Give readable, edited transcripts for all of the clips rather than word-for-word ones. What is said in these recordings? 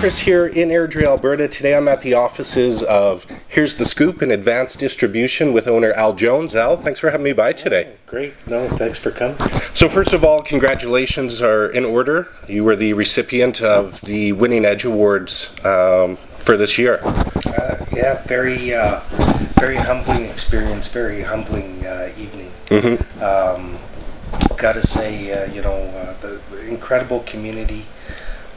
Chris here in Airdrie, Alberta. Today I'm at the offices of Here's the Scoop in Advanced Distribution with owner Al Jones. Al, thanks for having me by today. Great. No, thanks for coming. So first of all, congratulations are in order. You were the recipient of the Winning Edge Awards for this year. Yeah, very humbling experience, very humbling evening. Got to say, the incredible community.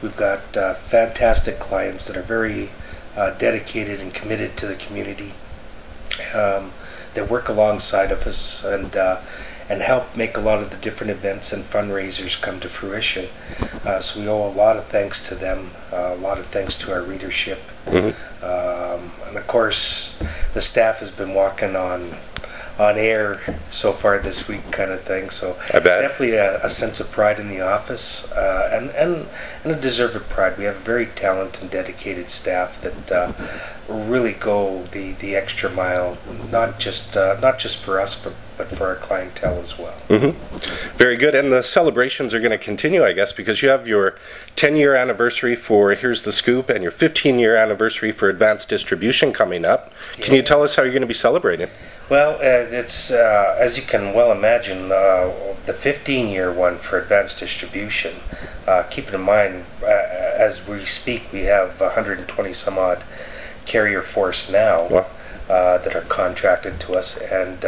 We've got fantastic clients that are very dedicated and committed to the community. That work alongside of us and help make a lot of the different events and fundraisers come to fruition. So we owe a lot of thanks to them, a lot of thanks to our readership. And of course, the staff has been walking on air so far this week, kind of thing. So definitely a sense of pride in the office, and a deserved pride. We have a very talented and dedicated staff that really go the extra mile, not just for us, but for our clientele as well. Very good. And the celebrations are going to continue, I guess, because you have your 10-year anniversary for Here's the Scoop and your 15-year anniversary for Advanced Distribution coming up. Can you tell us how you're going to be celebrating? Well, it's as you can well imagine, the 15-year one for Advanced Distribution. Keep in mind, as we speak, we have 120 some odd carrier force now. Wow. That are contracted to us, and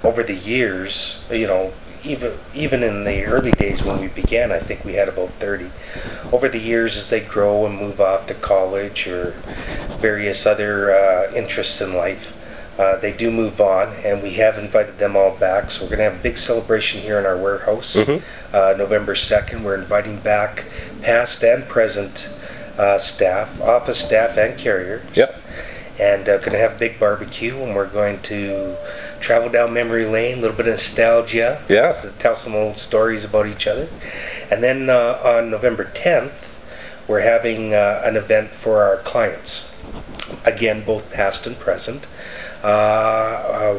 over the years, even in the early days when we began, I think we had about 30. Over the years, as they grow and move off to college or various other interests in life, they do move on, and we have invited them all back. So we're going to have a big celebration here in our warehouse, November 2nd. We're inviting back past and present staff, office staff and carriers. Yep. And going to have a big barbecue, and we're going to travel down memory lane, a little bit of nostalgia, tell some old stories about each other. And then on November 10th, we're having an event for our clients. Again, both past and present.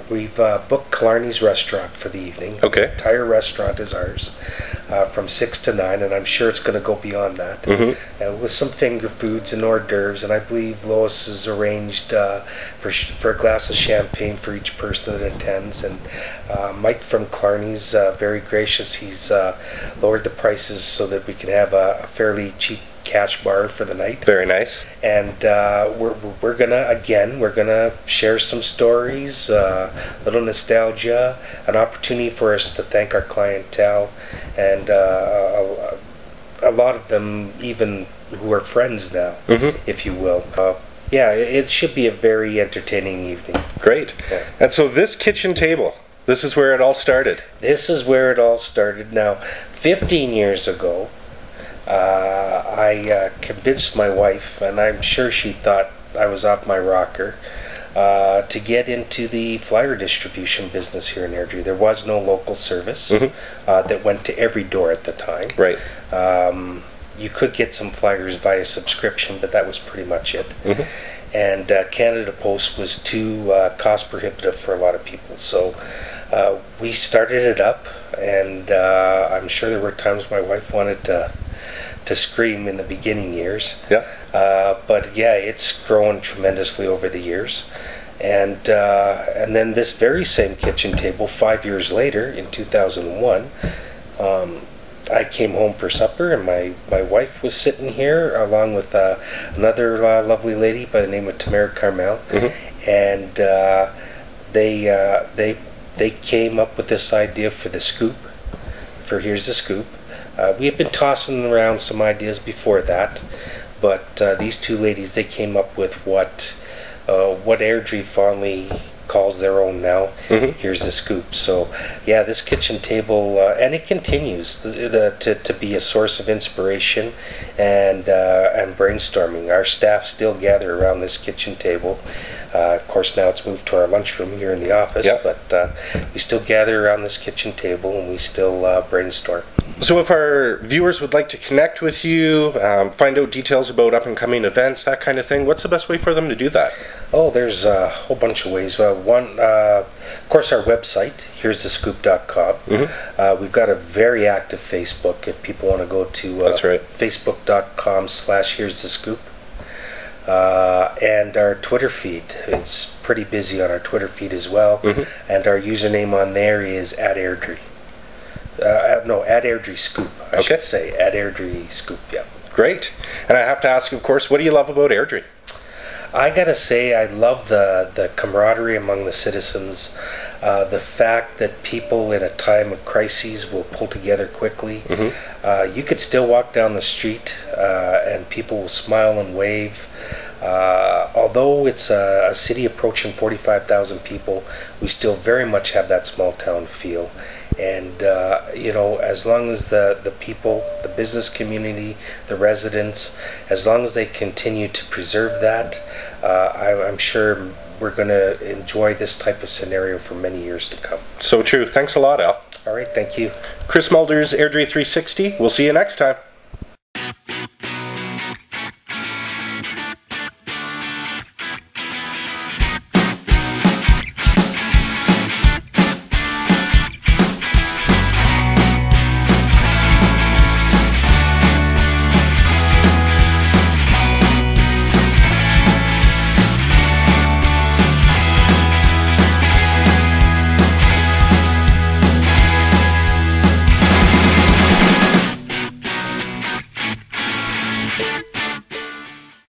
We've booked Killarney's restaurant for the evening. Okay. The entire restaurant is ours, from 6 to 9, and I'm sure it's going to go beyond that. With some finger foods and hors d'oeuvres, and I believe Lois has arranged for a glass of champagne for each person that attends. And Mike from Killarney's very gracious. He's lowered the prices so that we can have a fairly cheap cash bar for the night. Very nice. And we're gonna share some stories, a little nostalgia, an opportunity for us to thank our clientele, and a lot of them even who are friends now, if you will. Yeah, it should be a very entertaining evening. Great. Yeah. And so this kitchen table, this is where it all started. This is where it all started. Now, 15 years ago, I convinced my wife, and I'm sure she thought I was off my rocker, to get into the flyer distribution business here in Airdrie. There was no local service that went to every door at the time. Right. You could get some flyers via subscription, but that was pretty much it. And Canada Post was too cost prohibitive for a lot of people. So we started it up, and I'm sure there were times my wife wanted to scream in the beginning years. Yeah. But yeah, it's grown tremendously over the years. And then this very same kitchen table, 5 years later, in 2001, I came home for supper, and my wife was sitting here along with another lovely lady by the name of Tamara Carmel, and they came up with this idea for the scoop, for Here's the Scoop. We had been tossing around some ideas before that, but these two ladies, they came up with what Airdrie fondly calls their own now. Here's the Scoop. So yeah, this kitchen table, and it continues to be a source of inspiration and brainstorming. Our staff still gather around this kitchen table. Of course, now it's moved to our lunchroom here in the office, but we still gather around this kitchen table, and we still brainstorm. So if our viewers would like to connect with you, find out details about up-and-coming events, that kind of thing, what's the best way for them to do that? Oh, there's a whole bunch of ways. One, of course, our website, here'sthescoop.com. We've got a very active Facebook if people want to go to That's right. facebook.com/here'sthescoop. and our Twitter feed. It's pretty busy on our Twitter feed as well, and our username on there is @Airdrie. No, @Airdrie Scoop, I should say. @Airdrie Scoop, yeah. Great. And I have to ask, of course, what do you love about Airdrie? I gotta say, I love the camaraderie among the citizens, the fact that people in a time of crises will pull together quickly. You could still walk down the street and people will smile and wave. Although it's a city approaching 45,000 people, we still very much have that small town feel. And you know, as long as the people, the business community, the residents, as long as they continue to preserve that, I'm sure we're going to enjoy this type of scenario for many years to come. So true. Thanks a lot, Al. All right, thank you. Chris Mulders, Airdrie 360. We'll see you next time.